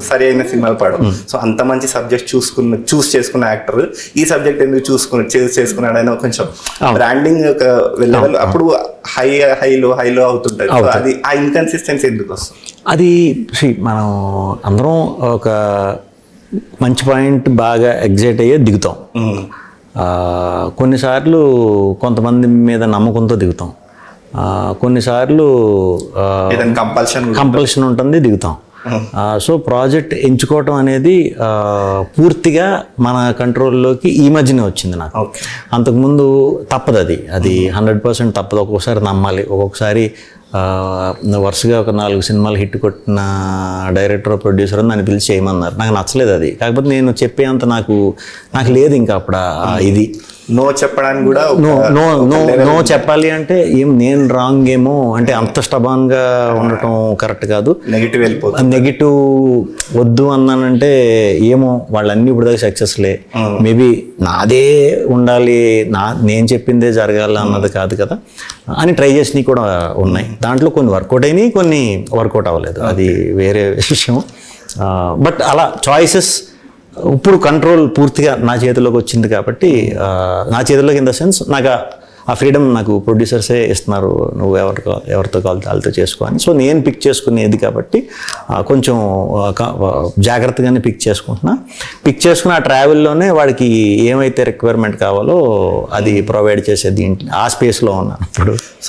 సరి అయిన సినిమాలు పడవు. సో అంత మంచి సబ్జెక్ట్ చూస్ చేసుకున్న యాక్టర్ ఈ సబ్జెక్ట్ ఎందుకు చేసుకున్నాడు అని కొంచెం బ్రాండింగ్ ఒక లెవెల్ అప్పుడు హైలో అవుతుంటది. సో అది ఆ ఇన్కన్సిస్టెన్సీ ఎందుకు వస్తుంది? అది మనం అందరం ఒక మంచి పాయింట్ బాగా ఎగ్జైట్ అయ్యే దిగుతాం. కొన్నిసార్లు కొంతమంది మీద నమ్మకంతో దిగుతాం, కొన్నిసార్లు కంపల్షన్ ఉంటుంది దిగుతాం. సో ప్రాజెక్ట్ ఎంచుకోవటం అనేది పూర్తిగా మన కంట్రోల్లోకి ఈ మధ్యనే వచ్చింది నాకు. అంతకుముందు తప్పదు, అది 100% తప్పదు. ఒక్కొక్కసారి నమ్మాలి, ఒక్కొక్కసారి వరుసగా ఒక 4 సినిమాలు హిట్ కొట్టిన డైరెక్టర్ ప్రొడ్యూసర్ నన్ను పిలిచి చేయమన్నారు. నాకు నచ్చలేదు అది. కాకపోతే నేను చెప్పేంత నాకు లేదు ఇంకా అప్పుడు. ఇది నో చెప్పడానికి కూడా నో చెప్పాలి అంటే నేను రాంగ్ ఏమో అంటే అంత స్టబాన్గా ఉండటం కరెక్ట్ కాదు. నెగిటివ్ వద్దు అన్నానంటే ఏమో వాళ్ళన్నీ ఇప్పుడు దాకా సక్సెస్లే, మేబీ నాదే ఉండాలి, నేను చెప్పిందే జరగాల అన్నది కాదు కదా అని ట్రై చేసినవి కూడా ఉన్నాయి. దాంట్లో కొన్ని వర్కౌట్ అయినాయి, కొన్ని వర్కౌట్ అవ్వలేదు, అది వేరే విషయం. బట్ అలా చాయిసెస్ ఇప్పుడు కంట్రోల్ పూర్తిగా నా చేతిలోకి వచ్చింది కాబట్టి, నా చేతిలోకి ఇన్ ద సెన్స్ నాకు ఆ ఫ్రీడమ్ నాకు ప్రొడ్యూసర్సే ఇస్తున్నారు, నువ్వు ఎవరితో కావాలి వాళ్ళతో చేసుకో అని. సో నేను పిక్ చేసుకునేది కాబట్టి కొంచెం జాగ్రత్తగానే పిక్ చేసుకున్న ఆ ట్రావెల్లోనే వాడికి ఏమైతే రిక్వైర్మెంట్ కావాలో అది ప్రొవైడ్ చేసేది ఆ స్పేస్లో ఉన్నాను ఇప్పుడు. సో